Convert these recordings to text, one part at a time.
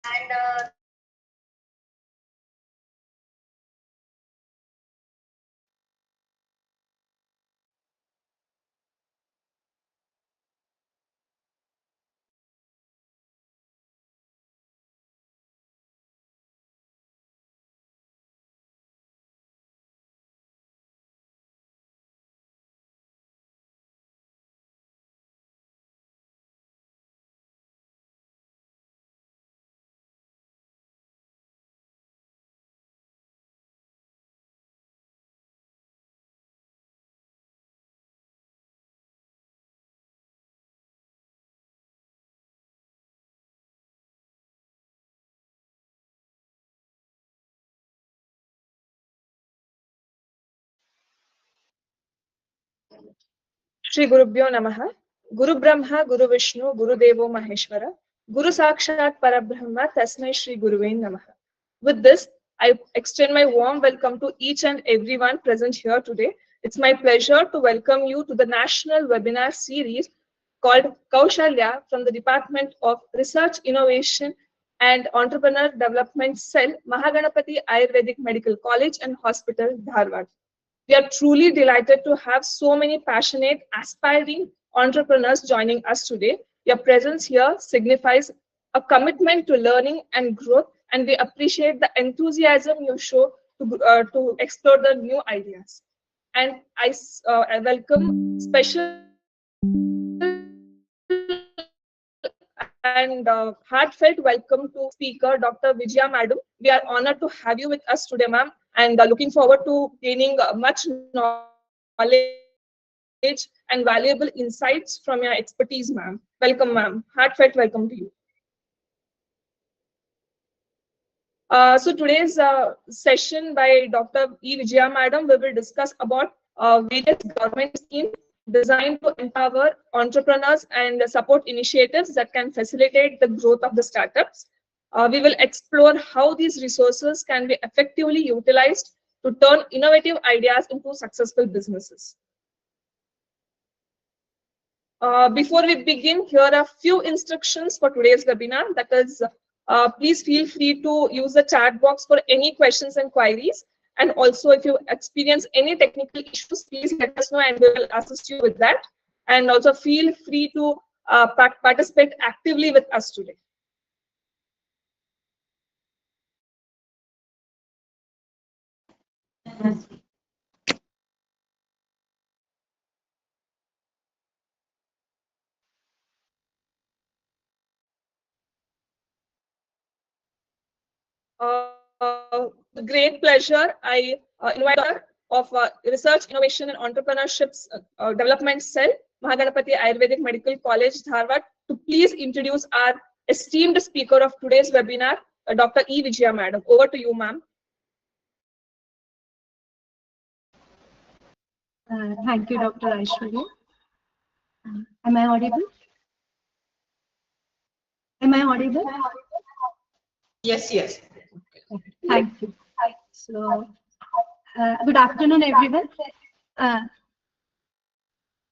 And Shri Gurubhyo Namaha. Guru Brahma, Guru Vishnu, Guru Devo Maheshwara. Guru Sakshat Parabrahma, Tasmai Shri Guruve Namaha. With this, I extend my warm welcome to each and everyone present here today. It's my pleasure to welcome you to the national webinar series called KOUSHALYA from the Department of Research, Innovation and Entrepreneur Development Cell, Mahaganapati Ayurvedic Medical College and Hospital, Dharwad. We are truly delighted to have so many passionate, aspiring entrepreneurs joining us today. Your presence here signifies a commitment to learning and growth, and we appreciate the enthusiasm you show to explore the new ideas. And I welcome special and heartfelt welcome to speaker Dr. Vijaya Madam. We are honored to have you with us today, ma'am, and looking forward to gaining much knowledge and valuable insights from your expertise, ma'am. Welcome, ma'am. Heartfelt welcome to you. So today's session by Dr. E. Vijaya Madam, we will discuss about various government schemes designed to empower entrepreneurs and support initiatives that can facilitate the growth of the startups. We will explore how these resources can be effectively utilized to turn innovative ideas into successful businesses. Before we begin, here are a few instructions for today's webinar. That is, please feel free to use the chat box for any questions and queries. And also, if you experience any technical issues, please let us know and we will assist you with that. And also feel free to participate actively with us today. With great pleasure, I invite of Research, Innovation and Entrepreneurships Development Cell, Mahaganapati Ayurvedic Medical College, Dharwad, to please introduce our esteemed speaker of today's webinar, Dr. E. Vijaya Madam. Over to you, ma'am. Thank you, Dr. Aishwarya. Am I audible? Am I audible? Yes, yes. Thank you. So, good afternoon, everyone.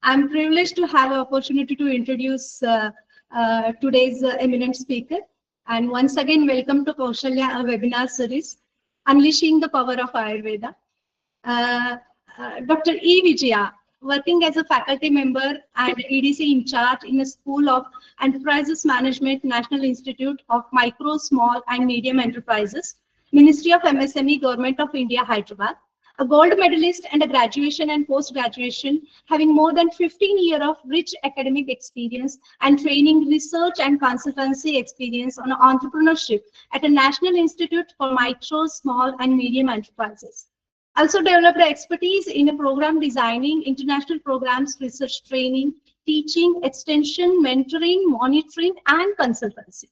I'm privileged to have an opportunity to introduce today's eminent speaker. And once again, welcome to KOUSHALYA webinar series, Unleashing the Power of Ayurveda. Dr. E. Vijaya, working as a faculty member and EDC in charge in the School of Enterprises Management, National Institute of Micro, Small and Medium Enterprises, Ministry of MSME, Government of India, Hyderabad. A gold medalist and a graduation and post-graduation, having more than 15 years of rich academic experience and training, research and consultancy experience on entrepreneurship at a National Institute for Micro, Small and Medium Enterprises. Also developed expertise in program designing, international programs, research training, teaching, extension, mentoring, monitoring, and consultancy.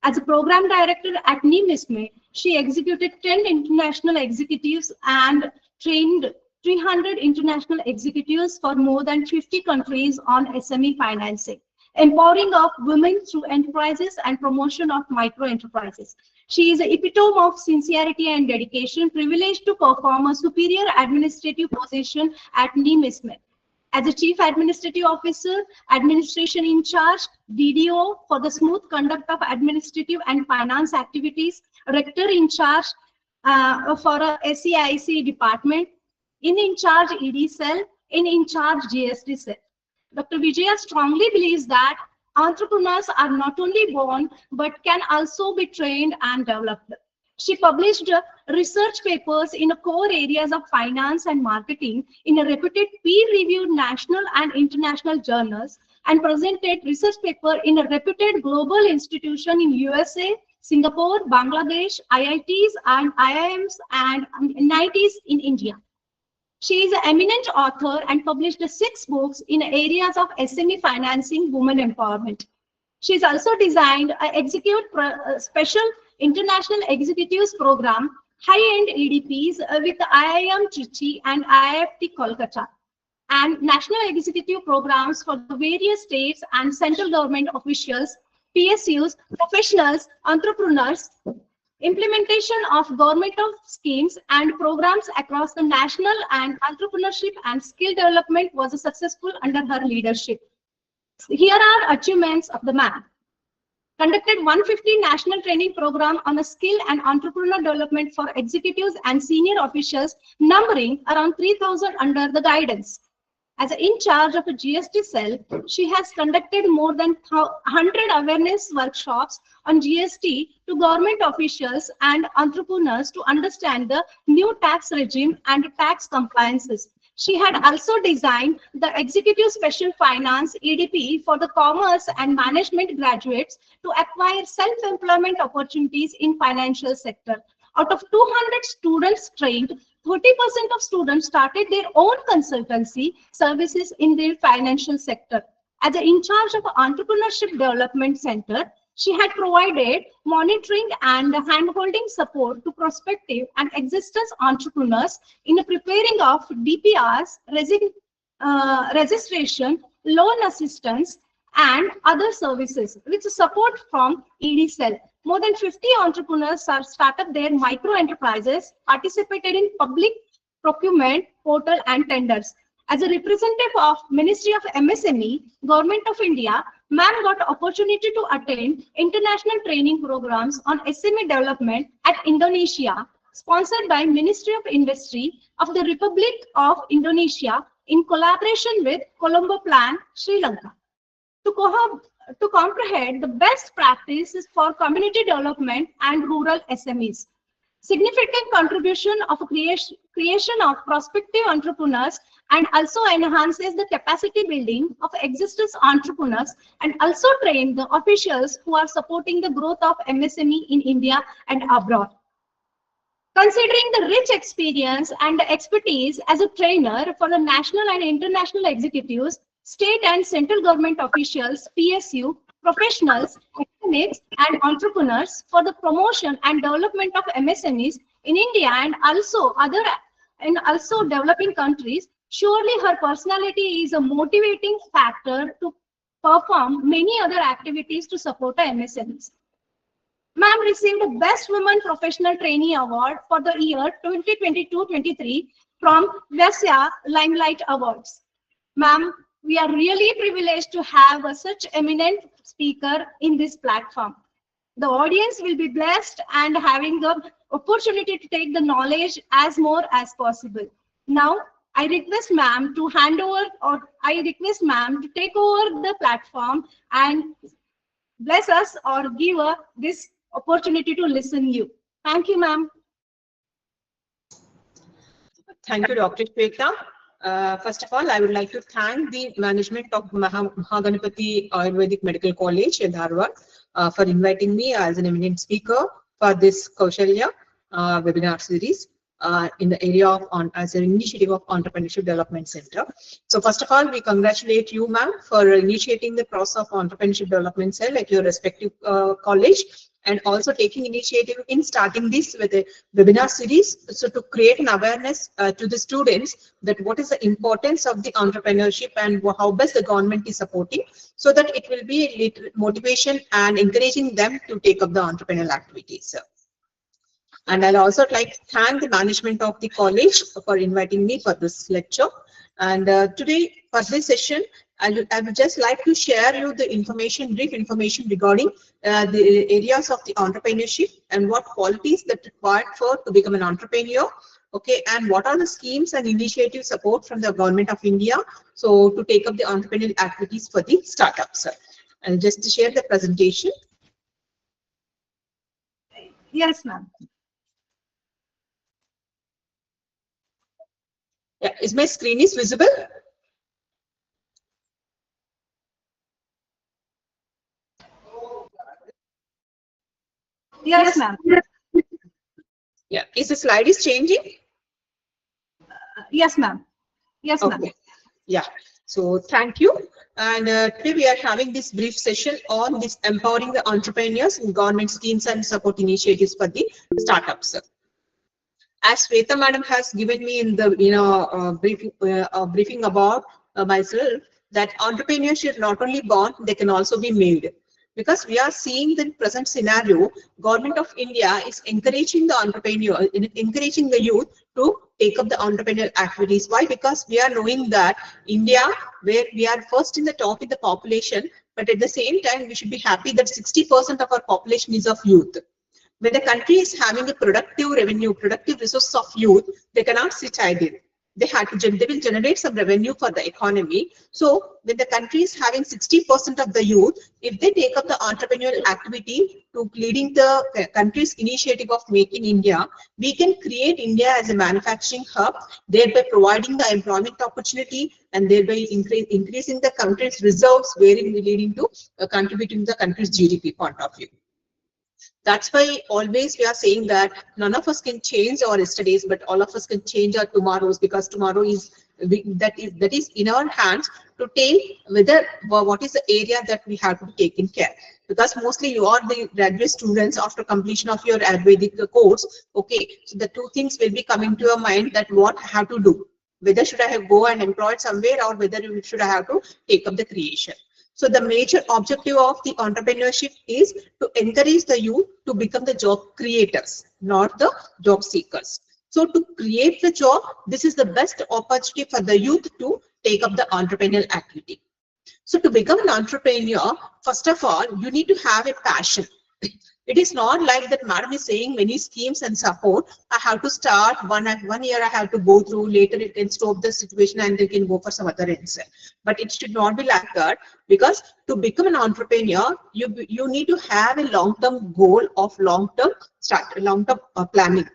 As a program director at NIMISME, she executed 10 international executives and trained 300 international executives for more than 50 countries on SME financing, empowering of women through enterprises and promotion of micro enterprises. She is an epitome of sincerity and dedication, privileged to perform a superior administrative position at NIMISME. as a Chief Administrative Officer, Administration in Charge, DDO for the smooth conduct of administrative and finance activities, Rector in Charge for a SEIC department, in charge ED cell, in charge GST cell. Dr. Vijaya strongly believes that entrepreneurs are not only born but can also be trained and developed. She published research papers in core areas of finance and marketing in a reputed peer-reviewed national and international journals, and presented research paper in a reputed global institution in USA, Singapore, Bangladesh, IITs and IIMs and NITs in India. She is an eminent author and published 6 books in areas of SME financing, women empowerment. She has also designed an special international executives program, high-end EDPs with IIM Trichy and IIT Kolkata, and national executive programs for the various states and central government officials, PSUs, professionals, entrepreneurs, implementation of government of schemes and programs across the national, and entrepreneurship and skill development was successful under her leadership. Here are achievements of the ma'am. Conducted 150 national training program on a skill and entrepreneur development for executives and senior officials, numbering around 3,000 under the guidance. As in charge of a GST cell, she has conducted more than 100 awareness workshops on GST to government officials and entrepreneurs to understand the new tax regime and tax compliances. She had also designed the Executive Special Finance EDP for the commerce and management graduates to acquire self-employment opportunities in financial sector. Out of 200 students trained, 30% of students started their own consultancy services in their financial sector. As in charge of Entrepreneurship Development Center, she had provided monitoring and hand-holding support to prospective and existing entrepreneurs in the preparing of DPRs, registration, loan assistance, and other services with support from ED Cell. More than 50 entrepreneurs have started their micro enterprises, participated in public procurement portal and tenders. As a representative of Ministry of MSME, Government of India, ma'am got opportunity to attend international training programs on SME development at Indonesia, sponsored by Ministry of Industry of the Republic of Indonesia in collaboration with Colombo Plan, Sri Lanka. To comprehend the best practices for community development and rural SMEs. Significant contribution of creation of prospective entrepreneurs, and also enhances the capacity building of existing entrepreneurs, and also train the officials who are supporting the growth of MSME in India and abroad. Considering the rich experience and expertise as a trainer for the national and international executives, state and central government officials, PSU, professionals, academics, and entrepreneurs for the promotion and development of MSMEs in India and also developing countries, surely her personality is a motivating factor to perform many other activities to support the MSMEs. Ma'am received the Best Women Professional Trainee Award for the year 2022-23 from Vyasya Limelight Awards. Ma'am, we are really privileged to have such eminent speaker in this platform. The audience will be blessed and having the opportunity to take the knowledge as more as possible. Now, I request ma'am to hand over, or I request ma'am to take over the platform and bless us or give us this opportunity to listen you. Thank you, ma'am. Thank you, Dr. Shweta. First of all, I would like to thank the management of Mahaganapati Ayurvedic Medical College in Dharwad for inviting me as an eminent speaker for this KOUSHALYA webinar series in the area of as an initiative of Entrepreneurship Development Center. So first of all, we congratulate you, ma'am, for initiating the process of Entrepreneurship Development Cell at your respective college, and also taking initiative in starting this with a webinar series, so to create an awareness to the students that what is the importance of the entrepreneurship and how best the government is supporting, so that it will be a motivation and encouraging them to take up the entrepreneurial activities. And I'll also like to thank the management of the college for inviting me for this lecture. And today for this session, I would just like to share you the information, brief information regarding the areas of the entrepreneurship and what qualities that required for to become an entrepreneur. Okay, and what are the schemes and initiative support from the Government of India so to take up the entrepreneurial activities for the startups. And just to share the presentation. Yes, ma'am. Yeah, is my screen is visible? Yes, ma'am. Yeah, is the slide is changing? Yes, ma'am. Yes, ma'am. Okay. Yeah. So thank you. And today we are having this brief session on this empowering the entrepreneurs in government schemes and support initiatives for the startups. As Shweta madam has given me in the briefing about myself, that entrepreneurship not only born, they can also be made. Because we are seeing the present scenario, Government of India is encouraging the entrepreneur, encouraging the youth to take up the entrepreneurial activities. Why? Because we are knowing that India, where we are first in the top in the population, but at the same time, we should be happy that 60% of our population is of youth. When the country is having a productive revenue, productive resource of youth, they cannot sit idle. They will generate some revenue for the economy. So when the country is having 60% of the youth, if they take up the entrepreneurial activity to leading the country's initiative of Make in India, we can create India as a manufacturing hub, thereby providing the employment opportunity and thereby increasing the country's reserves, wherein leading to contributing to the country's GDP point of view. That's why always we are saying that none of us can change our yesterdays, but all of us can change our tomorrows, because tomorrow is that is in our hands to take whether what is the area that we have to be taken care. Because mostly you are the graduate students after completion of your Ayurvedic course. Okay, so the two things will be coming to your mind, that what I have to do. Whether should I have go and employed somewhere, or whether should I have to take up the creation. So the major objective of the entrepreneurship is to encourage the youth to become the job creators, not the job seekers. So to create the job, this is the best opportunity for the youth to take up the entrepreneurial activity. So to become an entrepreneur, first of all, you need to have a passion. It is not like that madam is saying many schemes and support. I have to start one year, I have to go through, later it can stop the situation and they can go for some other answer. But it should not be like that, because to become an entrepreneur, you need to have a long-term goal of long-term planning.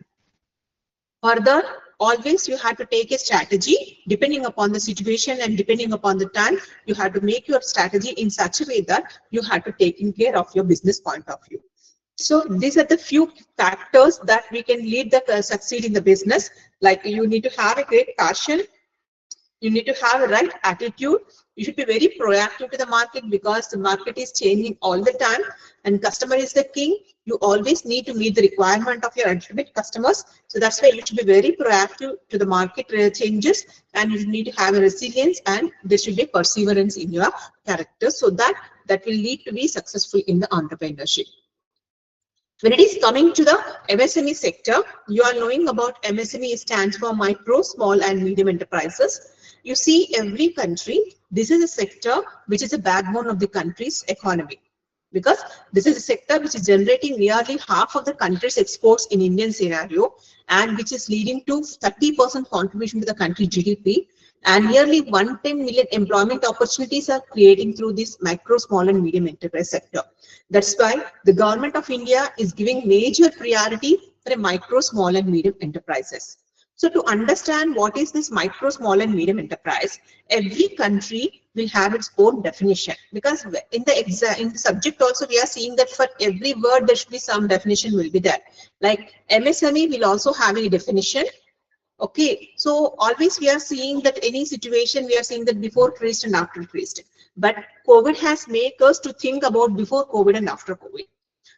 Further, always you have to take a strategy depending upon the situation and depending upon the time. You have to make your strategy in such a way that you have to take care of your business point of view. So these are the few factors that we can lead the succeed in the business. Like you need to have a great passion. You need to have a right attitude. You should be very proactive to the market, because the market is changing all the time and customer is the king. You always need to meet the requirement of your ultimate customers. So that's why you should be very proactive to the market changes, and you need to have a resilience, and there should be perseverance in your character, so that will lead to be successful in the entrepreneurship. When it is coming to the MSME sector, you are knowing about MSME stands for micro, small and medium enterprises. You see, every country, this is a sector which is a backbone of the country's economy, because this is a sector which is generating nearly half of the country's exports in Indian scenario, and which is leading to 30% contribution to the country GDP. And nearly 110 million employment opportunities are creating through this micro, small and medium enterprise sector. That's why the Government of India is giving major priority for a micro, small and medium enterprises. So to understand what is this micro, small and medium enterprise, every country will have its own definition, because in the subject also we are seeing that for every word there should be some definition will be there. Like MSME will also have a definition. Okay, so always we are seeing that any situation, we are seeing that before creased and after creased. But COVID has made us to think about before COVID and after COVID.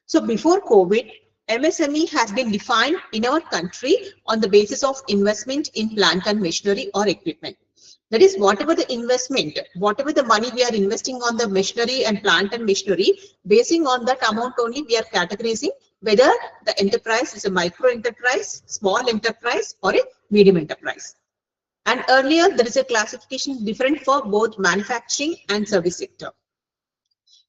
So before COVID, MSME has been defined in our country on the basis of investment in plant and machinery or equipment. That is, whatever the investment, whatever the money we are investing on the machinery and plant and machinery, basing on that amount only we are categorizing whether the enterprise is a micro enterprise, small enterprise or a medium enterprise. And earlier, there is a classification different for both manufacturing and service sector.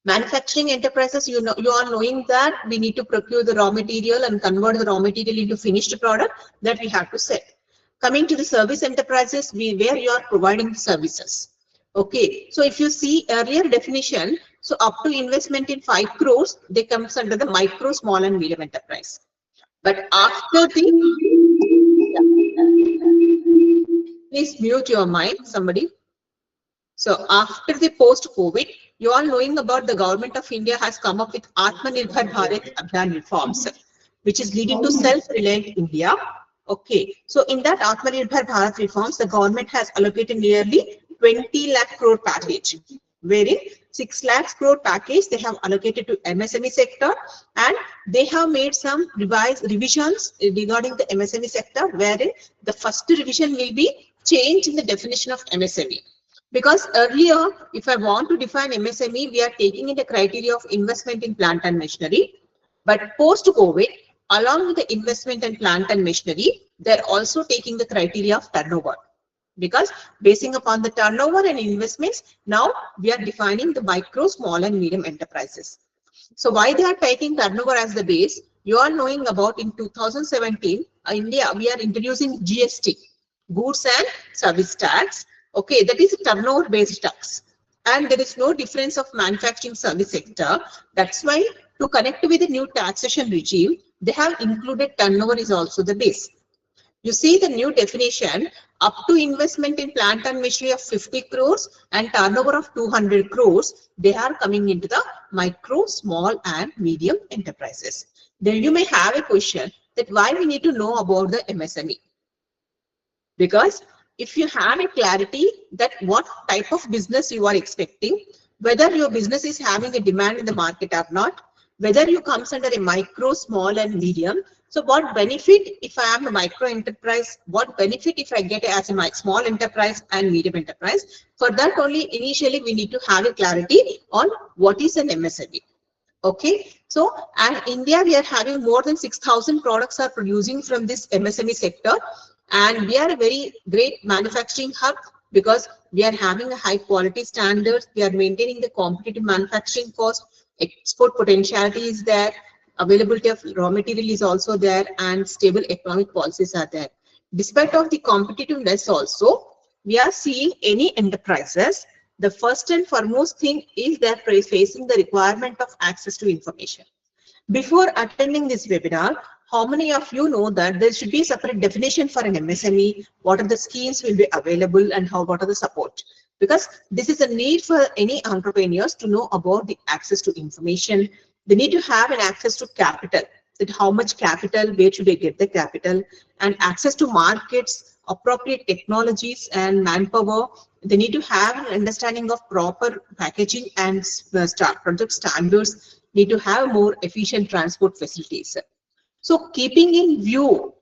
Manufacturing enterprises, you are knowing that we need to procure the raw material and convert the raw material into finished product that we have to sell. Coming to the service enterprises, where you are providing services. Okay, so if you see earlier definition, so up to investment in 5 crores, they comes under the micro, small and medium enterprise. But after the, please mute your mic, somebody. So after the post-COVID, you all knowing about the government of India has come up with Atmanirbhar Bharat Abhiyan reforms, which is leading to self-reliant India. Okay, so in that Atmanirbhar Bharat reforms, the government has allocated nearly 20 lakh crore package, wherein 6 lakh crore package they have allocated to MSME sector, and they have made some revisions regarding the MSME sector, wherein the first revision will be change in the definition of MSME. Because earlier, if I want to define MSME, we are taking in the criteria of investment in plant and machinery. But post-COVID, along with the investment in plant and machinery, they're also taking the criteria of turnover. Because basing upon the turnover and investments, now we are defining the micro, small and medium enterprises. So why they are taking turnover as the base? You are knowing about in 2017, India, we are introducing GST, goods and service tax. Okay, that is a turnover based tax, and there is no difference of manufacturing service sector. That's why to connect with the new taxation regime, they have included turnover is also the base. You see the new definition, up to investment in plant and machinery of 50 crores and turnover of 200 crores, they are coming into the micro, small and medium enterprises. Then you may have a question that why we need to know about the MSME. Because if you have a clarity that what type of business you are expecting, whether your business is having a demand in the market or not, whether you comes under a micro, small and medium. So what benefit if I am a micro enterprise, what benefit if I get as a small enterprise and medium enterprise? For that only initially we need to have a clarity on what is an MSME. Okay, so and India we are having more than 6,000 products are producing from this MSME sector. And we are a very great manufacturing hub because we are having a high quality standards. We are maintaining the competitive manufacturing cost. Export potentiality is there. Availability of raw material is also there, and stable economic policies are there. Despite of the competitiveness also, we are seeing any enterprises. The first and foremost thing is that facing the requirement of access to information. Before attending this webinar, how many of you know that there should be a separate definition for an MSME, what are the schemes will be available and what are the support? Because this is a need for any entrepreneurs to know about the access to information. They need to have an access to capital, that how much capital, where should they get the capital, and access to markets, appropriate technologies and manpower. They need to have an understanding of proper packaging and project standards, need to have more efficient transport facilities. So keeping in view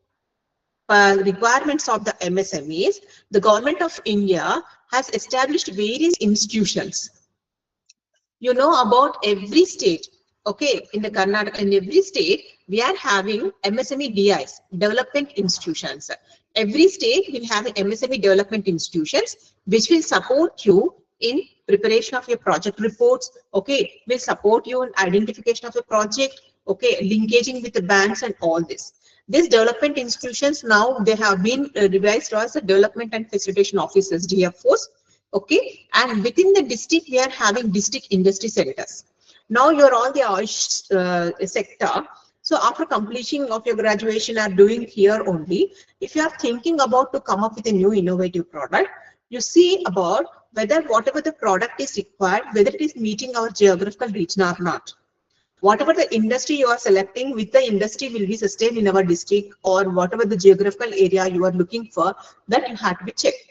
requirements of the MSMEs, the government of India has established various institutions. You know about every state, okay, in the Karnataka, in every state, we are having MSME DIs, development institutions. Every state will have MSME development institutions, which will support you in preparation of your project reports, okay, will support you in identification of a project, okay, linkaging with the banks and all this. These development institutions now, they have been revised as the development and facilitation offices, DFOs, okay, and within the district, we are having district industry centers. Now you're all the Ayush sector. So after completion of your graduation are doing here only, if you are thinking about to come up with a new innovative product, you see about whether whatever the product is required, whether it is meeting our geographical region or not. Whatever the industry you are selecting, with the industry will be sustained in our district, or whatever the geographical area you are looking for, that you have to be checked.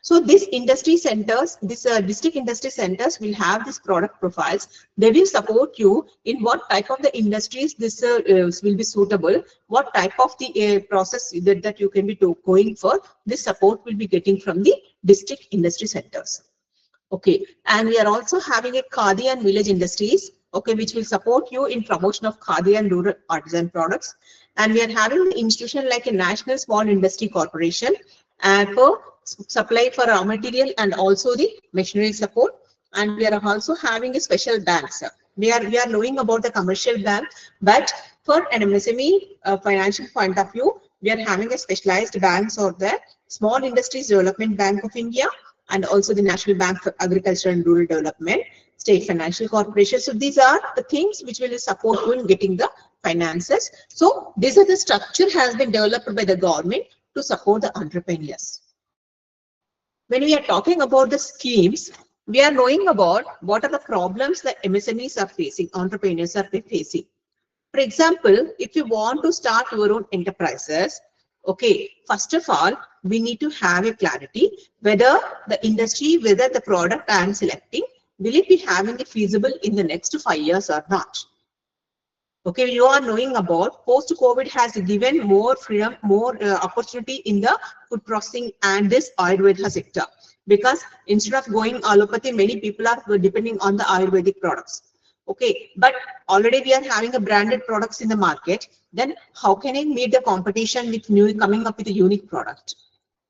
So this industry centers, this district industry centers will have these product profiles. They will support you in what type of the industries this will be suitable, what type of the process that you can be going for. This support will be getting from the district industry centers. Okay, and we are also having a Khadi and village industries, okay, which will support you in promotion of Khadi and rural artisan products. And we are having an institution like a National Small Industry Corporation, and for supply for raw material and also the machinery support. And we are also having a special banks. We are knowing about the commercial bank, but for an MSME financial point of view, we are having a specialized banks or the Small Industries Development Bank of India and also the National Bank for Agriculture and Rural Development, State Financial Corporation. So these are the things which will support you in getting the finances. So these are the structure has been developed by the government to support the entrepreneurs. When we are talking about the schemes, we are knowing about what are the problems that MSMEs are facing, entrepreneurs are facing. For example, if you want to start your own enterprises, okay, first of all, we need to have a clarity whether the industry, whether the product I am selecting, will it be having a feasible in the next 5 years or not? Okay, you are knowing about post-COVID has given more freedom, more opportunity in the food processing and this Ayurveda sector. Because instead of going allopathy, many people are depending on the Ayurvedic products. Okay, but already we are having a branded products in the market. Then how can I meet the competition with new coming up with a unique product?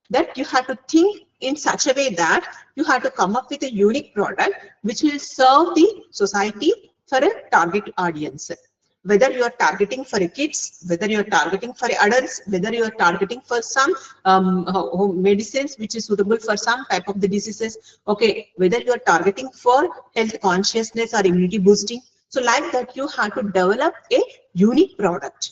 That you have to think in such a way that you have to come up with a unique product which will serve the society for a target audience. Whether you are targeting for kids, whether you are targeting for adults, whether you are targeting for some medicines which is suitable for some type of the diseases, okay, whether you are targeting for health consciousness or immunity boosting. So like that, you have to develop a unique product.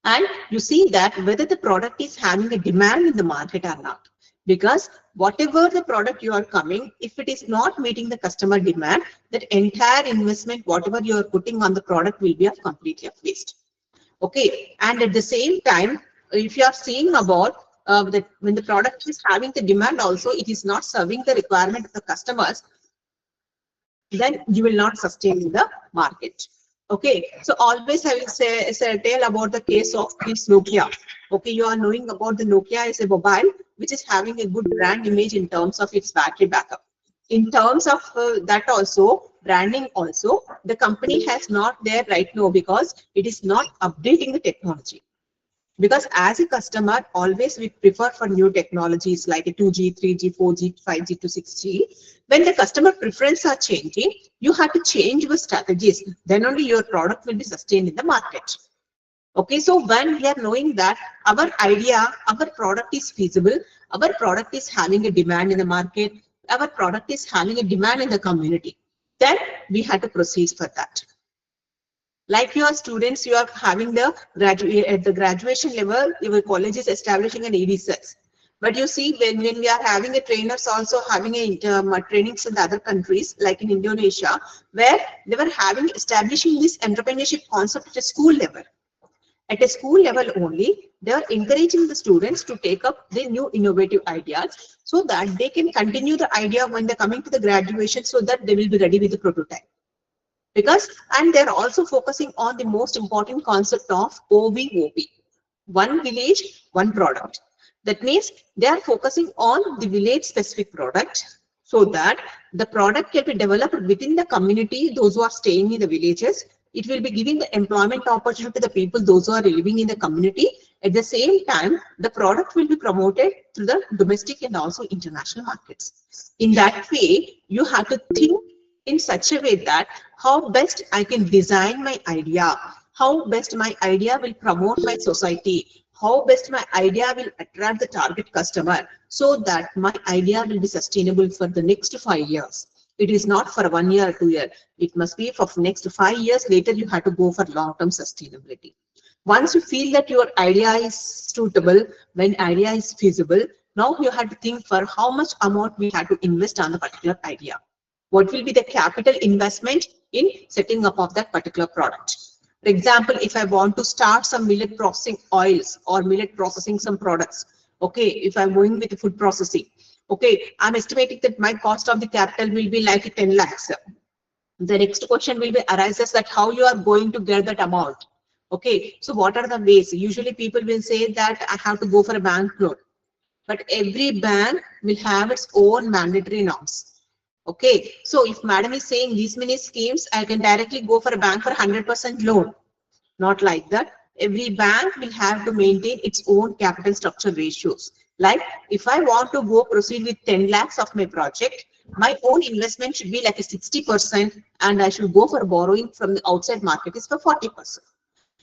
And you see that whether the product is having a demand in the market or not. Because whatever the product you are coming, if it is not meeting the customer demand, that entire investment, whatever you are putting on the product will be of completely waste. Okay, and at the same time, if you are seeing about that when the product is having the demand also, it is not serving the requirement of the customers, then you will not sustain in the market. Okay, so always I will say tell about the case of this Nokia. Okay, you are knowing about the Nokia is a mobile which is having a good brand image in terms of its battery backup. In terms of that also, branding also, the company has not there right now because it is not updating the technology. Because as a customer, always we prefer for new technologies like a 2G, 3G, 4G, 5G to 6G. When the customer preferences are changing, you have to change your strategies. Then only your product will be sustained in the market. Okay, so when we are knowing that our idea, our product is feasible, our product is having a demand in the market, our product is having a demand in the community, then we have to proceed for that. Like your students, you are having the at the graduation level, your college is establishing an ED6. But you see, when we are having a trainers also having a trainings in the other countries, like in Indonesia, where they were having establishing this entrepreneurship concept at a school level. At a school level only, they are encouraging the students to take up the new innovative ideas so that they can continue the idea when they're coming to the graduation so that they will be ready with the prototype. Because, and they're also focusing on the most important concept of OVOP, one village, one product. That means they are focusing on the village specific product so that the product can be developed within the community, those who are staying in the villages. It will be giving the employment opportunity to the people, those who are living in the community. At the same time, the product will be promoted to the domestic and also international markets. In that way, you have to think in such a way that how best I can design my idea, how best my idea will promote my society, how best my idea will attract the target customer so that my idea will be sustainable for the next 5 years. It is not for 1 year or 2 years. It must be for next 5 years. Later, you have to go for long-term sustainability. Once you feel that your idea is suitable, when idea is feasible, now you have to think for how much amount we have to invest on the particular idea. What will be the capital investment in setting up of that particular product? For example, if I want to start some millet processing oils or millet processing some products, okay, if I'm going with food processing, okay, I'm estimating that my cost of the capital will be like 10 lakhs. The next question will be arises that how you are going to get that amount. Okay, so what are the ways? Usually people will say that I have to go for a bank loan, but every bank will have its own mandatory norms. Okay, so if madam is saying these many schemes, I can directly go for a bank for 100% loan. Not like that. Every bank will have to maintain its own capital structure ratios. Like if I want to go proceed with 10 lakhs of my project, my own investment should be like a 60%, and I should go for borrowing from the outside market is for 40%.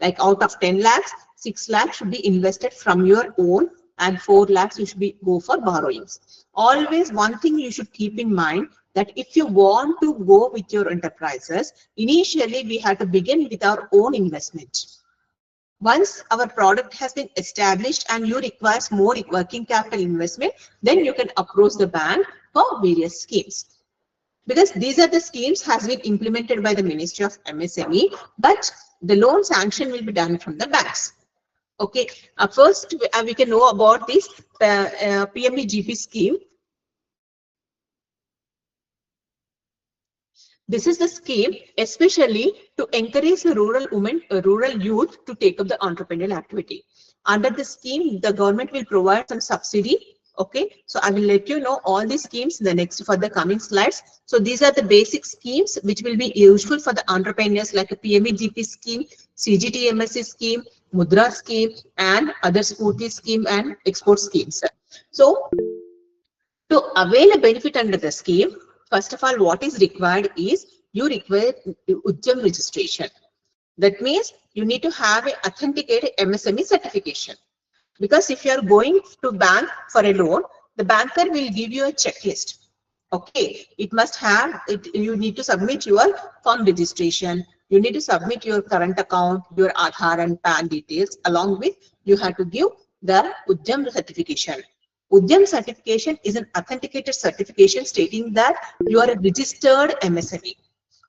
Like out of 10 lakhs, 6 lakhs should be invested from your own, and 4 lakhs you should be go for borrowings. Always one thing you should keep in mind, that if you want to go with your enterprises, initially we have to begin with our own investment. Once our product has been established and you require more working capital investment, then you can approach the bank for various schemes. Because these are the schemes has been implemented by the Ministry of MSME, but the loan sanction will be done from the banks. Okay, first we can know about this PMEGP scheme. This is the scheme especially to encourage the rural women, rural youth to take up the entrepreneurial activity. Under the scheme, the government will provide some subsidy. Okay, so I will let you know all these schemes in the next for the coming slides. So these are the basic schemes which will be useful for the entrepreneurs, like a PMEGP scheme, CGTMSE scheme, Mudra scheme, and other Spurti scheme and export schemes. So to avail a benefit under the scheme, first of all, what is required is you require Udyam registration. That means you need to have an authenticated MSME certification. Because if you are going to bank for a loan, the banker will give you a checklist. Okay, it must have it. You need to submit your firm registration. You need to submit your current account, your Aadhaar and PAN details. Along with, you have to give the Udyam certification. Udyam certification is an authenticated certification stating that you are a registered MSME.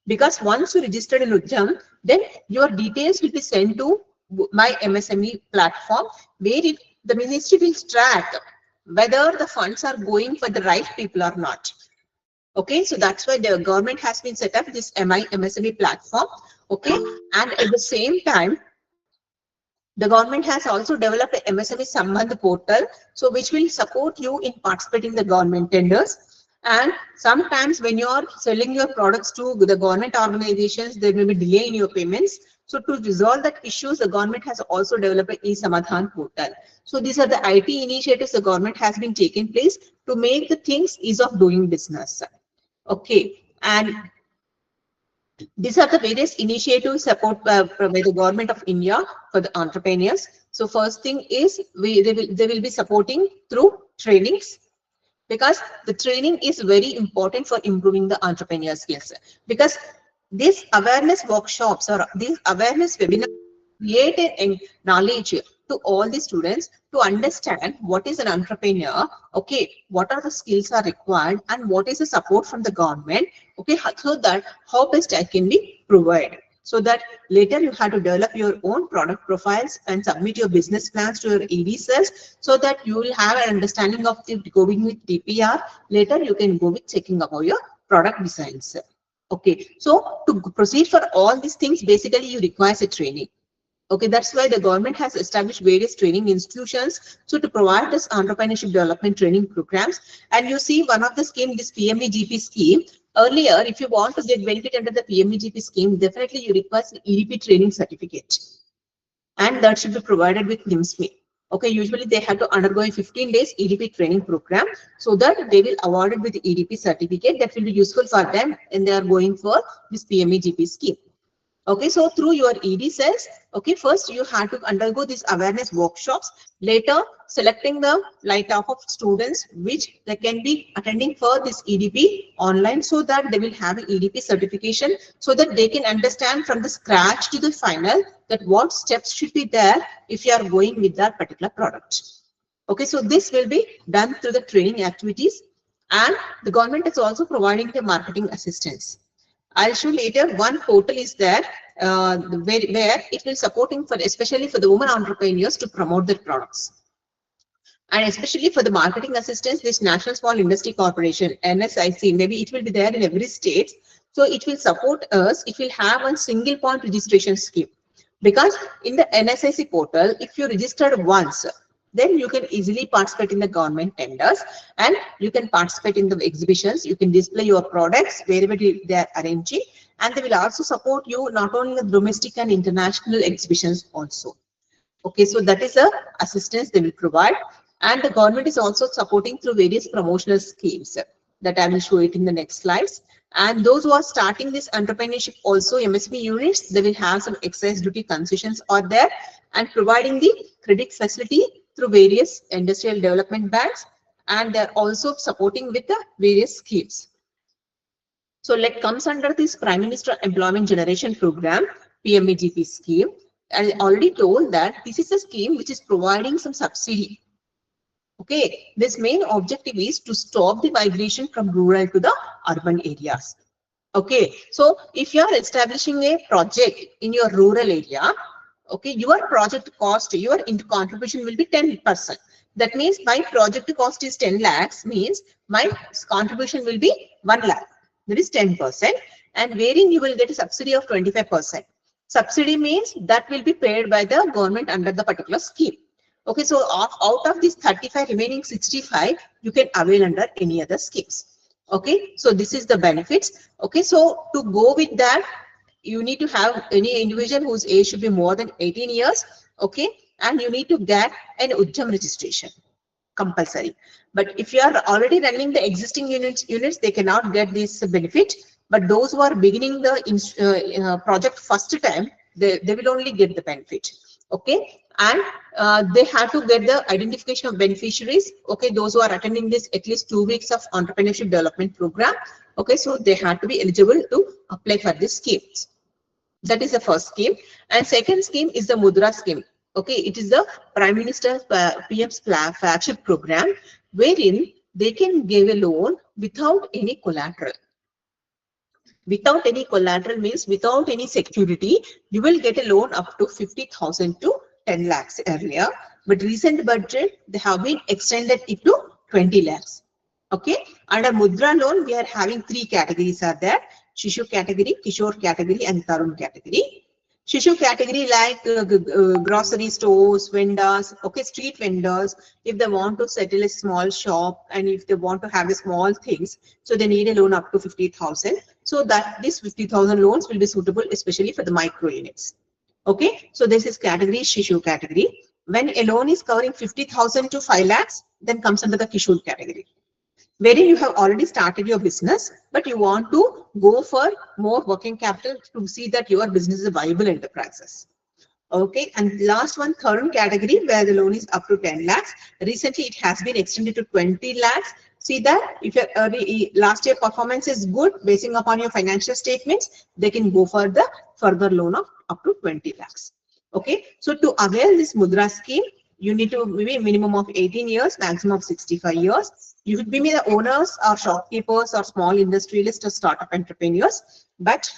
Because once you registered in Udyam, then your details will be sent to my MSME platform, where the ministry will track whether the funds are going for the right people or not. Okay, so that's why the government has been set up this MSME platform. Okay, and at the same time, the government has also developed a MSME Sambandh portal, so which will support you in participating in the government tenders. And sometimes when you are selling your products to the government organizations, there may be delay in your payments. So to resolve that issues, the government has also developed an e-Samadhan portal. So these are the IT initiatives the government has been taking place to make the things ease of doing business. Okay, and these are the various initiatives support by the government of India for the entrepreneurs. So first thing is they will be supporting through trainings, because the training is very important for improving the entrepreneur skills. Because these awareness workshops or these awareness webinars create a knowledge to all the students to understand what is an entrepreneur, okay, what are the skills are required, and what is the support from the government, okay, so that how best I can be provided. So that later you have to develop your own product profiles and submit your business plans to your ED cells, so that you will have an understanding of the going with DPR. Later you can go with checking about your product designs. Okay, so to proceed for all these things, basically you require a training. Okay, that's why the government has established various training institutions, so to provide this entrepreneurship development training programs. And you see one of the scheme, this PMEGP scheme. Earlier, if you want to get benefit under the PMEGP scheme, definitely you require an EDP training certificate, and that should be provided with NIMSME. Okay, usually they have to undergo a 15 days EDP training program, so that they will award it with the EDP certificate that will be useful for them, and they are going for this PMEGP scheme. Okay, so through your ED cells, okay, first you have to undergo these awareness workshops, later selecting the type of students which they can be attending for this EDP online, so that they will have an EDP certification, so that they can understand from the scratch to the final that what steps should be there if you are going with that particular product. Okay, so this will be done through the training activities, and the government is also providing the marketing assistance. I'll show later one portal is there where it will supporting for especially for the women entrepreneurs to promote their products. And especially for the marketing assistance, this National Small Industry Corporation, NSIC, maybe it will be there in every state. So it will support us. It will have a single point registration scheme. Because in the NSIC portal, if you registered once, then you can easily participate in the government tenders, and you can participate in the exhibitions. You can display your products wherever they are arranging, and they will also support you not only in the domestic and international exhibitions also. Okay, so that is the assistance they will provide. And the government is also supporting through various promotional schemes that I will show it in the next slides. And those who are starting this entrepreneurship also MSME units, they will have some excise duty concessions are there, and providing the credit facility through various industrial development banks, and they're also supporting with the various schemes. So let comes under this Prime Minister Employment Generation Program, PMEGP scheme. I already told that this is a scheme which is providing some subsidy. Okay, this main objective is to stop the migration from rural to the urban areas. Okay, so if you are establishing a project in your rural area, okay, your project cost, your contribution will be 10%. That means my project cost is 10 lakhs, means my contribution will be 1 lakh. That is 10%, and wherein you will get a subsidy of 25%. Subsidy means that will be paid by the government under the particular scheme. Okay, so out of this 35, remaining 65, you can avail under any other schemes. Okay, so this is the benefits. Okay, so to go with that, you need to have any individual whose age should be more than 18 years. Okay, and you need to get an Ujjam registration, compulsory. But if you are already running the existing units, they cannot get this benefit. But those who are beginning the project first time, they will only get the benefit. Okay, and they have to get the identification of beneficiaries. Okay, those who are attending this at least 2 weeks of entrepreneurship development program. Okay, so they have to be eligible to apply for this schemes. That is the first scheme. And second scheme is the Mudra scheme. Okay, it is the Prime Minister's PM's flagship program, wherein they can give a loan without any collateral. Without any collateral means without any security, you will get a loan up to 50,000 to 10 lakhs earlier. But recent budget, they have been extended it to 20 lakhs. Okay, under Mudra loan, we are having 3 categories are there: Shishu category, Kishore category, and Tarun category. Shishu category like grocery stores, vendors, okay, street vendors, if they want to settle a small shop and if they want to have a small things, so they need a loan up to 50,000. So that this 50,000 loans will be suitable especially for the micro units. Okay, so this is category Shishu category. When a loan is covering 50,000 to 5 lakhs, then comes under the Kishore category, wherein you have already started your business, but you want to go for more working capital to see that your business is a viable enterprises. Okay, and last one, Tarun category, where the loan is up to 10 lakhs. Recently, it has been extended to 20 lakhs. See that if your last year performance is good, basing upon your financial statements, they can go for the further loan of up to 20 lakhs. Okay, so to avail this Mudra scheme, you need to be a minimum of 18 years, maximum of 65 years. You should be the owners or shopkeepers or small industrialists or startup entrepreneurs. But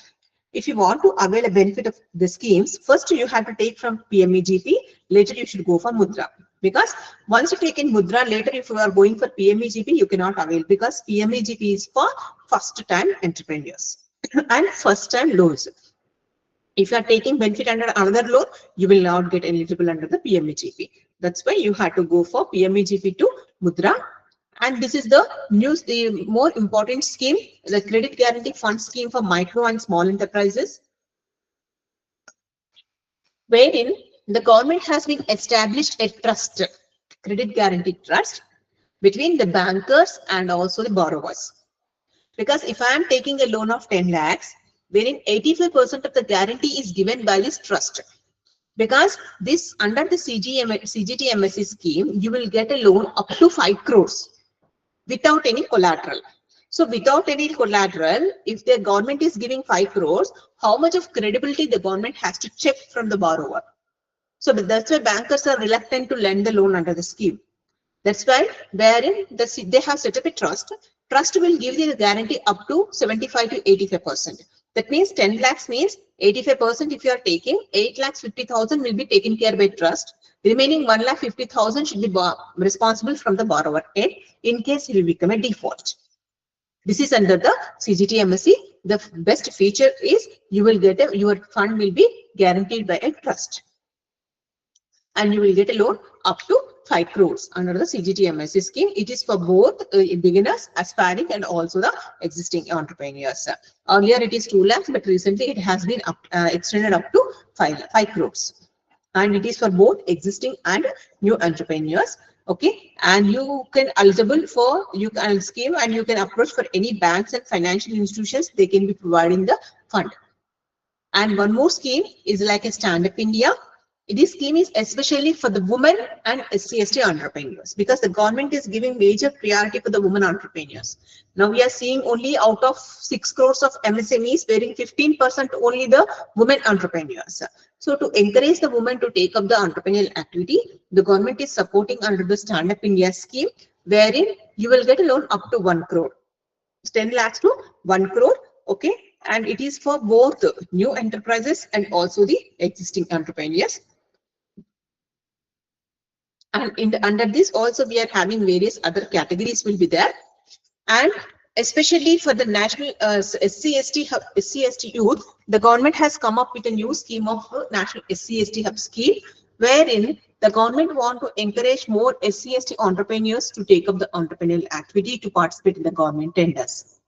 if you want to avail a benefit of the schemes, first you have to take from PMEGP, later you should go for Mudra. Because once you take in Mudra, later if you are going for PMEGP, you cannot avail, because PMEGP is for first time entrepreneurs and first time loans. If you are taking benefit under another loan, you will not get eligible under the PMEGP. That's why you have to go for PMEGP to Mudra. And this is the more important scheme, the Credit Guarantee Fund scheme for micro and small enterprises, wherein the government has been established a trust, credit guarantee trust, between the bankers and also the borrowers. Because if I am taking a loan of 10 lakhs, wherein 85% of the guarantee is given by this trust. Because this under the CGTMSE scheme, you will get a loan up to 5 crores without any collateral. So without any collateral, if the government is giving 5 crores, how much of credibility the government has to check from the borrower? So that's why bankers are reluctant to lend the loan under the scheme. That's why wherein they have set up a trust. Trust will give the guarantee up to 75 to 85%. That means 10 lakhs means 85% if you are taking, 8 lakhs 50,000 will be taken care by trust. Remaining 1 lakh 50,000 should be responsible from the borrower end in case he will become a default. This is under the CGTMSE. The best feature is you will get your fund will be guaranteed by a trust. And you will get a loan up to 5 crores under the CGTMSE scheme. It is for both beginners, aspiring, and also the existing entrepreneurs. Earlier it is 2 lakhs, but recently it has been extended up to 5 crores. And it is for both existing and new entrepreneurs. Okay, and you can eligible for you can scheme and you can approach for any banks and financial institutions. They can be providing the fund. And one more scheme is like a Stand Up India. This scheme is especially for the women and SC/ST entrepreneurs because the government is giving major priority for the women entrepreneurs. Now we are seeing only out of 6 crores of MSMEs, wherein 15% only the women entrepreneurs. So to encourage the women to take up the entrepreneurial activity, the government is supporting under the Stand Up India scheme, wherein you will get a loan up to 1 crore. 10 lakhs to 1 crore. Okay, and it is for both new enterprises and also the existing entrepreneurs. And under this also we are having various other categories will be there, and especially for the national SC/ST youth, the government has come up with a new scheme of national SC/ST hub scheme, wherein the government want to encourage more SC/ST entrepreneurs to take up the entrepreneurial activity to participate in the government tenders.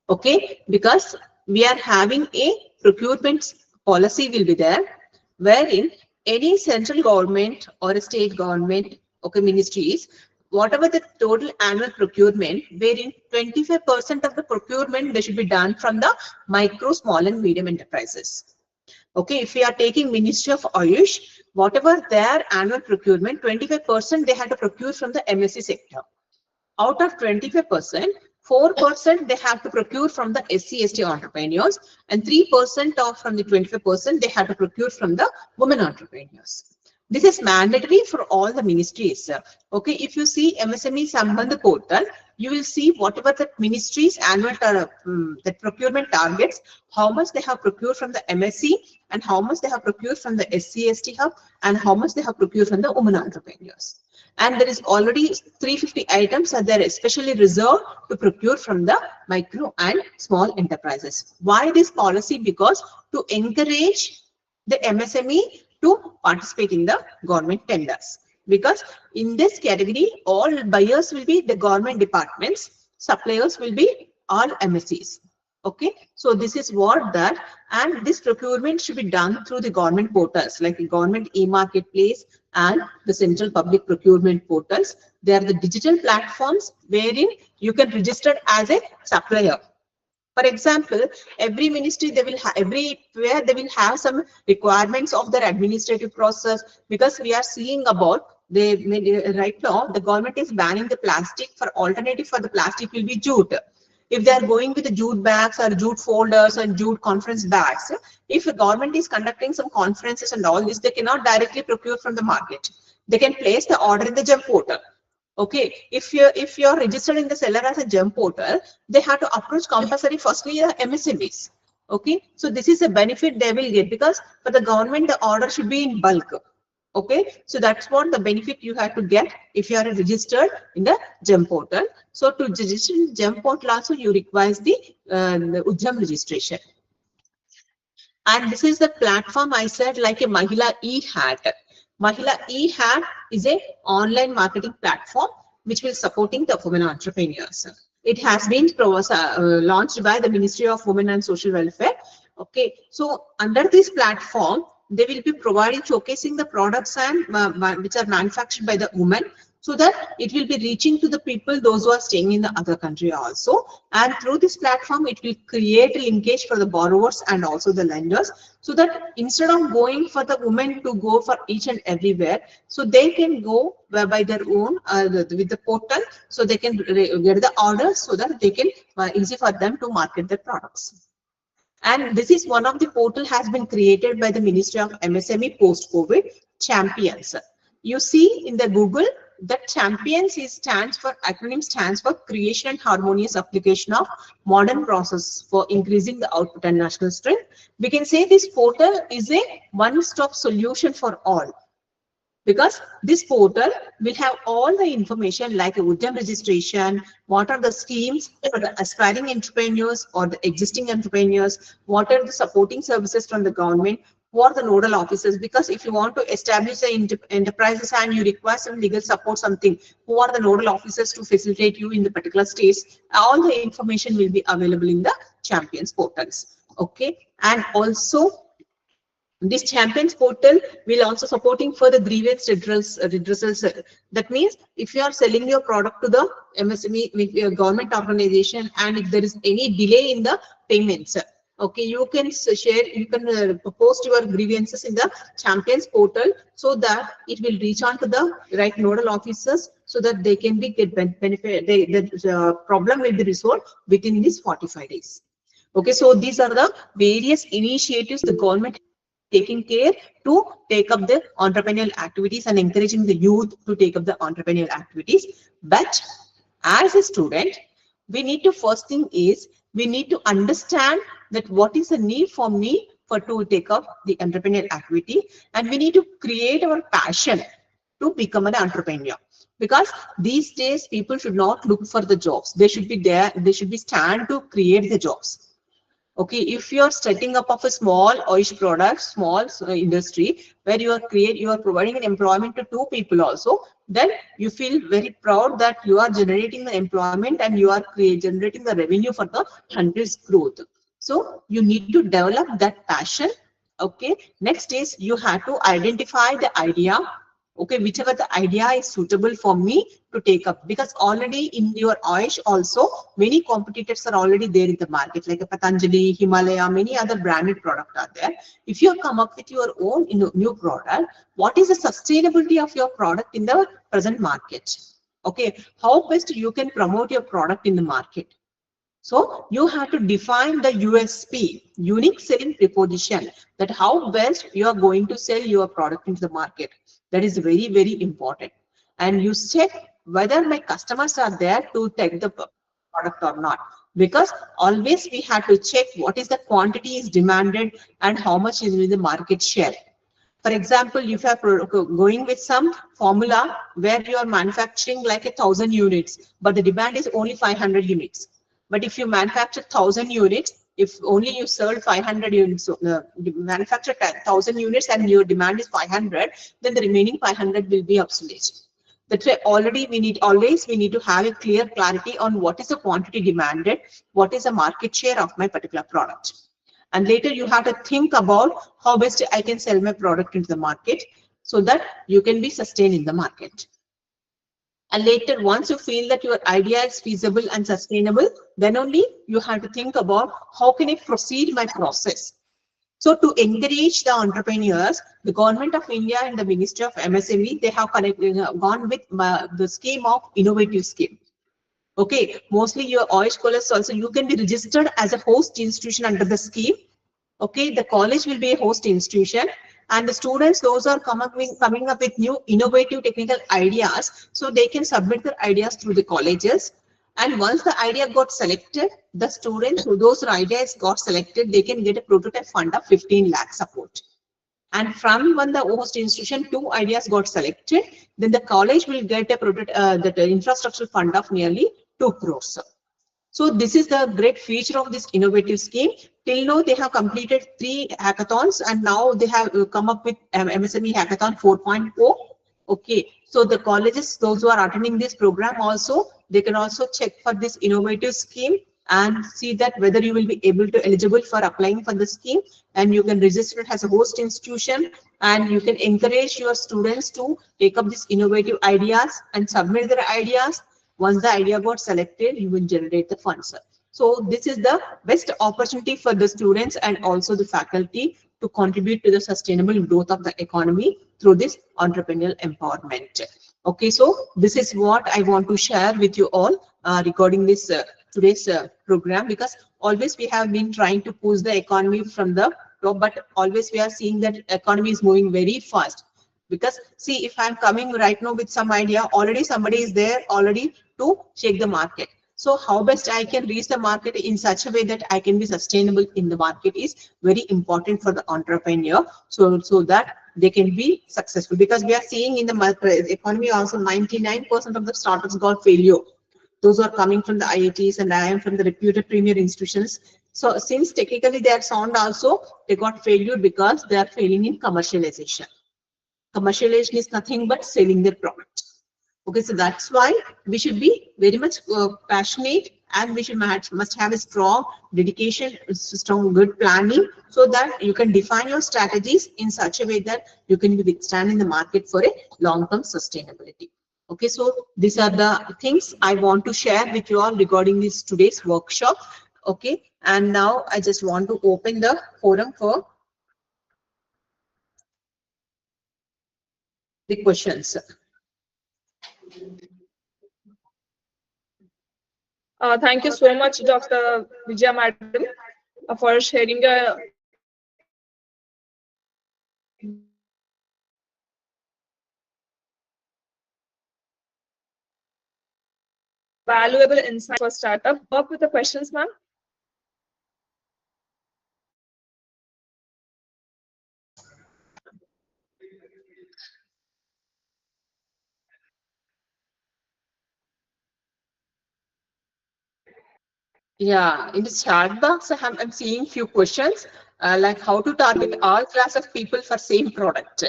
Okay, because we are having a procurement policy will be there, wherein any central government or a state government, okay, ministries, whatever the total annual procurement, wherein 25% of the procurement they should be done from the micro, small and medium enterprises. Okay, if we are taking Ministry of Ayush, whatever their annual procurement, 25% they had to procure from the MSC sector. Out of 25%, 4% they have to procure from the SC/ST entrepreneurs, and 3% of from the 25% they have to procure from the women entrepreneurs. This is mandatory for all the ministries. Okay, if you see MSME Sambandh portal, you will see whatever the ministries annual the procurement targets, how much they have procured from the MSC and how much they have procured from the SC/ST hub and how much they have procured from the women entrepreneurs. And there is already 350 items are there especially reserved to procure from the micro and small enterprises. Why this policy? Because to encourage the MSME to participate in the government tenders. Because in this category, all buyers will be the government departments, suppliers will be all MSCs. Okay, so this is what that, and this procurement should be done through the government portals like the government e-marketplace and the central public procurement portals. They are the digital platforms wherein you can register as a supplier. For example, every ministry they will have, everywhere they will have some requirements of their administrative process, because we are seeing about right now the government is banning the plastic. For alternative for the plastic will be jute. If they are going with the jute bags or jute folders or jute conference bags, if the government is conducting some conferences and all this, they cannot directly procure from the market. They can place the order in the GEM portal. Okay, if you're registered in the seller as a GEM portal, they have to approach compulsory firstly the MSMEs. Okay, so this is a benefit they will get, because for the government the order should be in bulk. Okay, so that's what the benefit you have to get if you are registered in the GEM portal. So to register in GEM portal also you require the Ujjam registration. And this is the platform I said, like a Mahila e-hat. Mahila e-hat is a online marketing platform which will supporting the women entrepreneurs. It has been launched by the Ministry of Women and Social Welfare. Okay, so under this platform, they will be providing, showcasing the products and which are manufactured by the women, so that it will be reaching to the people, those who are staying in the other country also. And through this platform, it will create a linkage for the borrowers and also the lenders, so that instead of going for the women to go for each and everywhere, so they can go by their own with the portal, so they can get the orders, so that they can easy for them to market their products. And this is one of the portal has been created by the Ministry of MSME post-COVID, Champions. You see in the Google that Champions stands for Creation and Harmonious Application of Modern Process for Increasing the Output and National Strength. We can say this portal is a one-stop solution for all, because this portal will have all the information like a Ujjam registration, what are the schemes for the aspiring entrepreneurs or the existing entrepreneurs, what are the supporting services from the government, who are the nodal officers, because if you want to establish the enterprises and you require some legal support, something, who are the nodal officers to facilitate you in the particular states, all the information will be available in the Champions portals. Okay, and also This champions portal will also supporting for the grievance redressals. That means if you are selling your product to the MSME with your government organization, and if there is any delay in the payments, okay, you can share, you can post your grievances in the champions portal, so that it will reach on to the right nodal officers, so that they can be get benefit. The problem will be resolved within these 45 days. Okay, so these are the various initiatives the government taking care to take up the entrepreneurial activities and encouraging the youth to take up the entrepreneurial activities. But as a student, we need to, first thing is, we need to understand that what is the need for me for to take up the entrepreneurial activity, and we need to create our passion to become an entrepreneur. Because these days people should not look for the jobs, they should be there, they should be stand to create the jobs. Okay, if you are setting up of a small oish product, small industry, where you are providing an employment to 2 people also, then you feel very proud that you are generating the employment and you are generating the revenue for the country's growth. So you need to develop that passion. Okay, next is you have to identify the idea. Okay, whichever the idea is suitable for me to take up, because already in your Ayush also many competitors are already there in the market, like a Patanjali, Himalaya, many other branded products are there. If you come up with your own new product, what is the sustainability of your product in the present market? Okay, how best you can promote your product in the market? So you have to define the USP, unique selling proposition, that how best you are going to sell your product into the market. That is very, very important. And you check whether my customers are there to take the product or not. Because always we have to check what is the quantity is demanded and how much is the market share. For example, if you are going with some formula where you are manufacturing like 1,000 units, but the demand is only 500 units. But if you manufacture 1,000 units, if only you sold 500 units, so, manufacture 1,000 units and your demand is 500, then the remaining 500 will be obsolete. That's why already we need to have a clear clarity on what is the quantity demanded, what is the market share of my particular product. And later you have to think about how best I can sell my product into the market, so that you can be sustained in the market. And later, once you feel that your idea is feasible and sustainable, then only you have to think about how can I proceed my process. So to encourage the entrepreneurs, the Government of India and the Ministry of MSME, they have gone with the scheme of innovative scheme. Okay, mostly your Ayush colleges also, you can be registered as a host institution under the scheme. Okay, the college will be a host institution, and the students, those are coming up with new innovative technical ideas, so they can submit their ideas through the colleges. And once the idea got selected, the students who those ideas got selected, they can get a prototype fund of 15 lakh support. And from when the host institution 2 ideas got selected, then the college will get a prototype, the infrastructure fund of nearly 2 crores. So this is the great feature of this innovative scheme. Till now, they have completed 3 hackathons, and now they have come up with MSME Hackathon 4.0. Okay, so the colleges, those who are attending this program also, they can also check for this innovative scheme and see that whether you will be able to eligible for applying for the scheme, and you can register it as a host institution, and you can encourage your students to take up these innovative ideas and submit their ideas. Once the idea got selected, you will generate the funds. So this is the best opportunity for the students and also the faculty to contribute to the sustainable growth of the economy through this entrepreneurial empowerment. Okay, so this is what I want to share with you all regarding this today's program, because always we have been trying to push the economy from the top, but always we are seeing that economy is moving very fast. Because see, if I'm coming right now with some idea, already somebody is there already to shake the market. So how best I can reach the market in such a way that I can be sustainable in the market is very important for the entrepreneur, so that they can be successful. Because we are seeing in the economy also 99% of the startups got failure. Those are coming from the IITs and I am from the reputed premier institutions. So since technically they are sound also, they got failure because they are failing in commercialization. Commercialization is nothing but selling their product. Okay, so that's why we should be very much passionate, and we should must have a strong dedication, strong good planning, so that you can define your strategies in such a way that you can withstand in the market for a long-term sustainability. Okay, so these are the things I want to share with you all regarding this today's workshop. Okay, and now I just want to open the forum for the questions. Thank you so much, Dr. Vijaya Madam, for sharing a valuable insight for startup. Work with the questions, ma'am. Yeah, in the chat box, I'm seeing few questions like how to target all class of people for same product.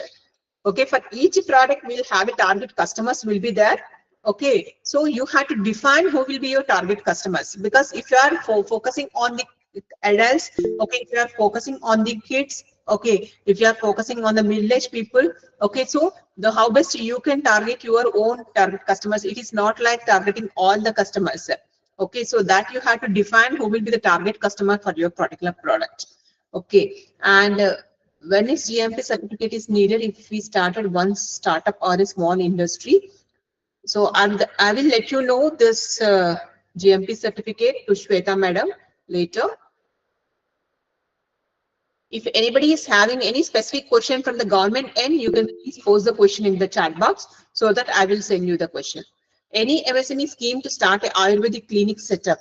Okay, for each product, we'll have a target customers will be there. Okay, so you have to define who will be your target customers, because if you are focusing on the adults, okay, if you are focusing on the kids, okay, if you are focusing on the middle-aged people, okay, so the how best you can target your own target customers. It is not like targeting all the customers. Okay, so that you have to define who will be the target customer for your particular product. Okay, and when is GMP certificate is needed if we started one startup or a small industry? So I will let you know this GMP certificate to Shweta madam later. If anybody is having any specific question from the government end, you can please post the question in the chat box so that I will send you the question. Any MSME scheme to start an Ayurvedic clinic setup?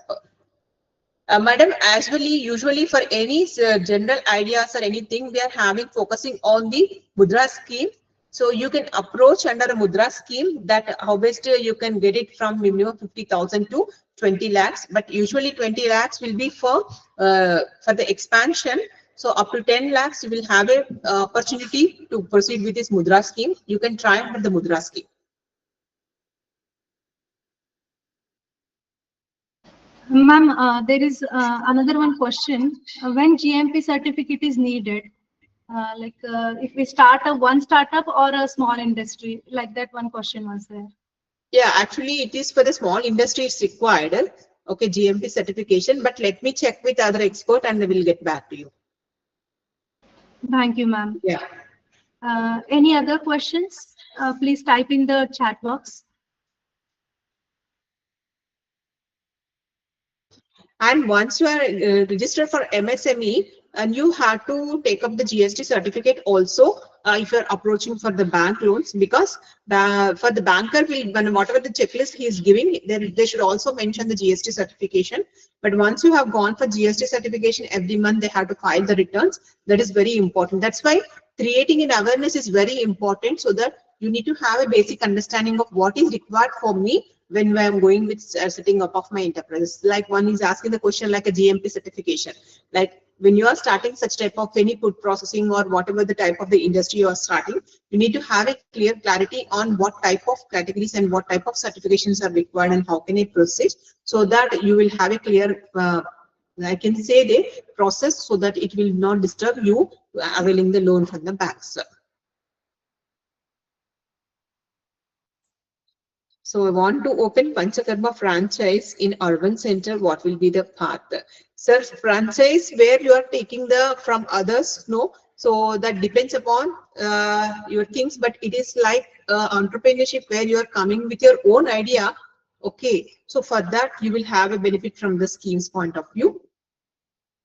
Madam, usually for any general ideas or anything, we are having focusing on the Mudra scheme. So you can approach under a Mudra scheme that how best you can get it from minimum 50,000 to 20 lakhs. But usually 20 lakhs will be for the expansion. So up to 10 lakhs, you will have a opportunity to proceed with this Mudra scheme. You can try under the Mudra scheme. Ma'am, there is another one question. When GMP certificate is needed, if we start one startup or a small industry, like that one question was there. Yeah, actually it is for the small industry it's required. Okay, GMP certification, but let me check with other expert and I will get back to you. Thank you, ma'am. Yeah. Any other questions? Please type in the chat box. And once you are registered for MSME, and you have to take up the GST certificate also if you are approaching for the bank loans, because for the banker, whatever the checklist he is giving, they should also mention the GST certification. But once you have gone for GST certification, every month they have to file the returns. That is very important. That's why creating an awareness is very important, so that you need to have a basic understanding of what is required for me when I am going with setting up of my enterprise. Like one is asking the question like a GMP certification. Like when you are starting such type of any food processing or whatever the type of the industry you are starting, you need to have a clear clarity on what type of categories and what type of certifications are required and how can I proceed, so that you will have a clear, I can say the process, so that it will not disturb you availing the loan from the banks. So I want to open Panchakarma franchise in urban center. What will be the path? Sir, franchise where you are taking the from others? No. So that depends upon your things, but it is like entrepreneurship where you are coming with your own idea. Okay. So for that, you will have a benefit from the scheme's point of view.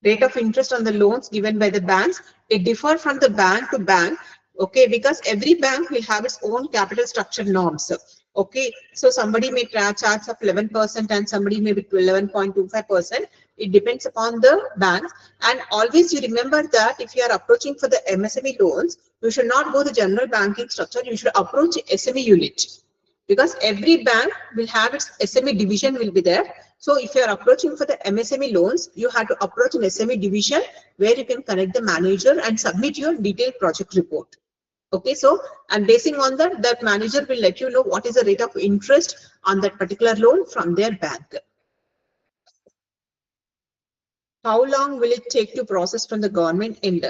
Rate of interest on the loans given by the banks, it differs from the bank to bank. Okay, because every bank will have its own capital structure norms. Okay, so somebody may charge of 11% and somebody may be 11.25%. It depends upon the bank. And always you remember that if you are approaching for the MSME loans, you should not go the general banking structure. You should approach SME unit, because every bank will have its SME division will be there. So if you are approaching for the MSME loans, you have to approach an SME division where you can connect the manager and submit your detailed project report. Okay, so and basing on that, that manager will let you know what is the rate of interest on that particular loan from their bank. How long will it take to process from the government end?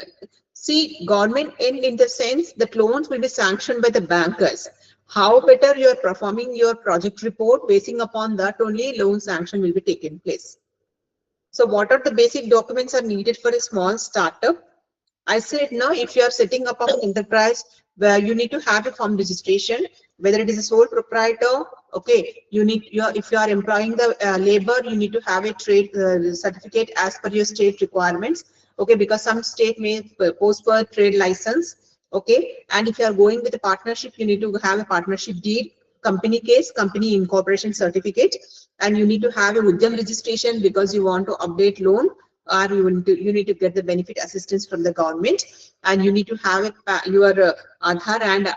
See, government end in the sense that loans will be sanctioned by the bankers. How better you are performing your project report, basing upon that only loan sanction will be taken place. So what are the basic documents are needed for a small startup? I said now, if you are setting up an enterprise where you need to have a firm registration, whether it is a sole proprietor, okay, you need if you are employing the labor, you need to have a trade certificate as per your state requirements, okay, because some state may post for trade license, okay, and if you are going with a partnership, you need to have a partnership deed, company case, company incorporation certificate, and you need to have a Udyam registration because you want to update loan, or you need to get the benefit assistance from the government, and you need to have your Aadhaar and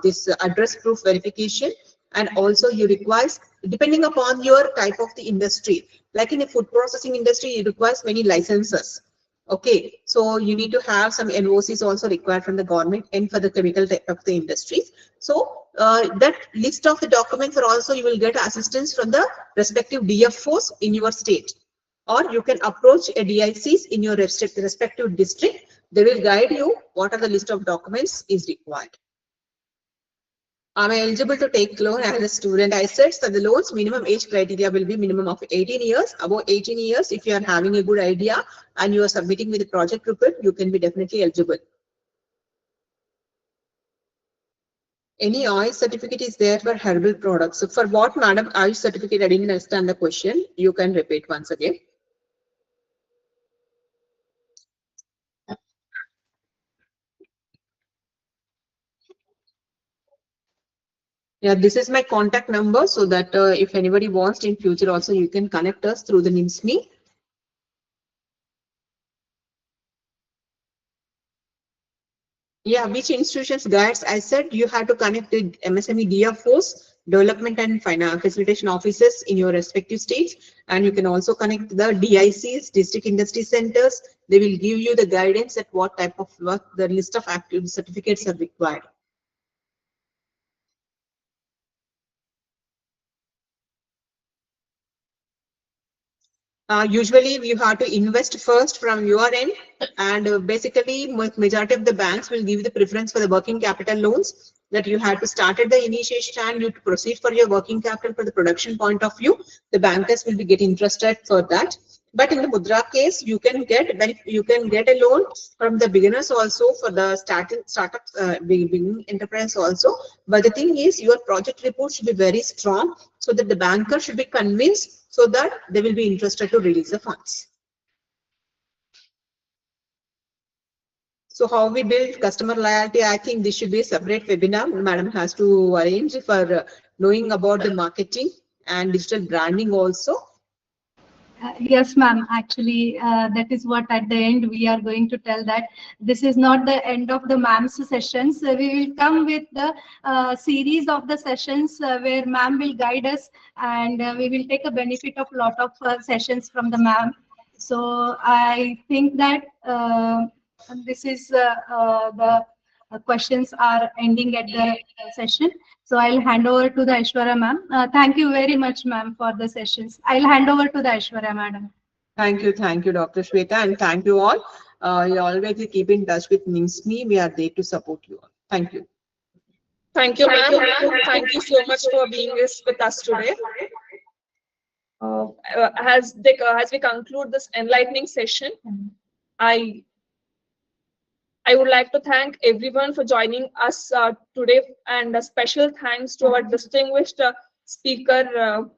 this address proof verification, and also you require, depending upon your type of the industry, like in a food processing industry, it requires many licenses. Okay, so you need to have some NOCs also required from the government and for the chemical type of the industries. So that list of the documents are also you will get assistance from the respective DFOs in your state, or you can approach a DICs in your respective district. They will guide you what are the list of documents is required. Am I eligible to take loan as a student? I said that the loans minimum age criteria will be minimum of 18 years. Above 18 years, if you are having a good idea and you are submitting with a project report, you can be definitely eligible. Any OIS certificate is there for herbal products. So for what, madam, OIS certificate? I didn't understand the question. You can repeat once again. Yeah, this is my contact number, so that if anybody wants in future also, you can connect us through the NIMSME. Yeah, which institutions guides? I said you have to connect the MSME DFOs, development and finance facilitation offices in your respective states, and you can also connect the DICs, district industry centers. They will give you the guidance at what type of work, the list of active certificates are required. Usually you have to invest first from your end, and basically majority of the banks will give the preference for the working capital loans, that you have to start at the initiation and you to proceed for your working capital for the production point of view. The bankers will be get interested for that. But in the Mudra case, you can get a loan from the beginners also for the startups, beginning enterprise also. But the thing is, your project report should be very strong so that the banker should be convinced, so that they will be interested to release the funds. So how we build customer loyalty, I think this should be a separate webinar. Madam has to arrange for knowing about the marketing and digital branding also. Yes, ma'am. Actually, that is what at the end we are going to tell, that this is not the end of the ma'am's sessions. We will come with the series of the sessions where ma'am will guide us, and we will take a benefit of lot of sessions from the ma'am. So I think that this is the questions are ending at the session. So I'll hand over to the Aishwarya ma'am. Thank you very much, ma'am, for the sessions. I'll hand over to the Aishwarya madam. Thank you, Dr. Shweta, and thank you all. You always keep in touch with NIMSME. We are there to support you all. Thank you. Thank you, ma'am. Thank you so much for being with us today. As we conclude this enlightening session, I would like to thank everyone for joining us today, and a special thanks to our distinguished speaker,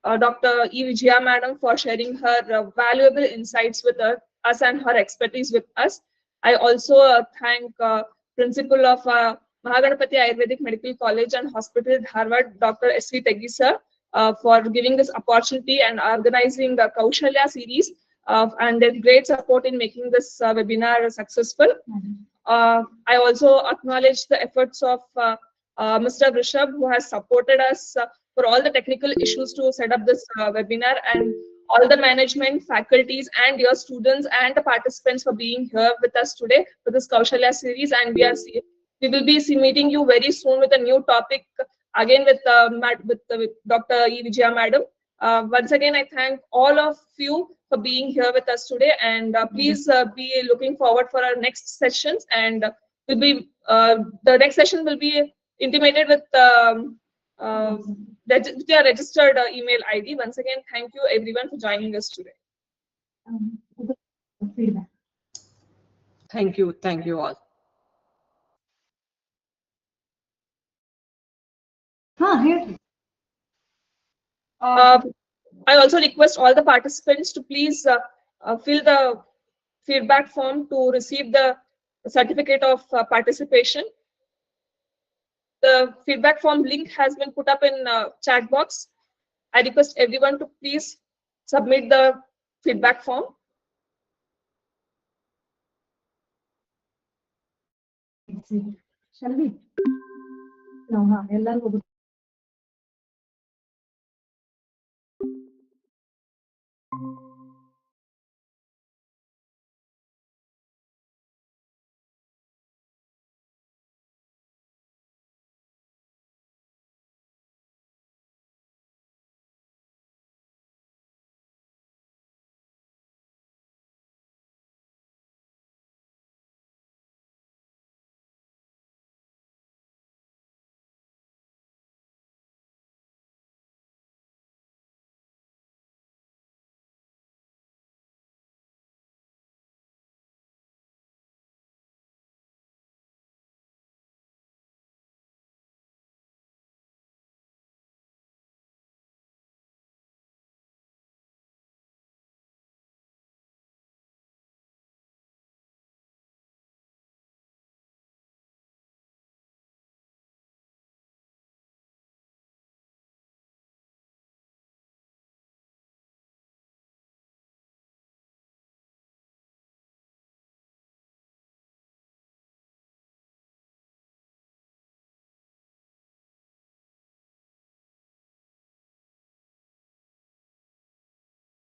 Dr. E. Vijaya Madam, for sharing her valuable insights with us and her expertise with us. I also thank Principal of Mahaganapati Ayurvedic Medical College and Hospital, Dharwad, Dr. S.V. Tegi sir, for giving this opportunity and organizing the KOUSHALYA series, and their great support in making this webinar successful. I also acknowledge the efforts of Mr. Rishabh, who has supported us for all the technical issues to set up this webinar, and all the management, faculties, and your students and the participants for being here with us today for this KOUSHALYA series. And We will be meeting you very soon with a new topic, again with Dr. E. Vijaya Madam. Once again, I thank all of you for being here with us today, and please be looking forward for our next sessions. And will be the next session will be intimated with your registered email ID. Once again, thank you everyone for joining us today. Thank you all. I also request all the participants to please fill the feedback form to receive the certificate of participation. The feedback form link has been put up in chat box. I request everyone to please submit the feedback form. Shall we? No,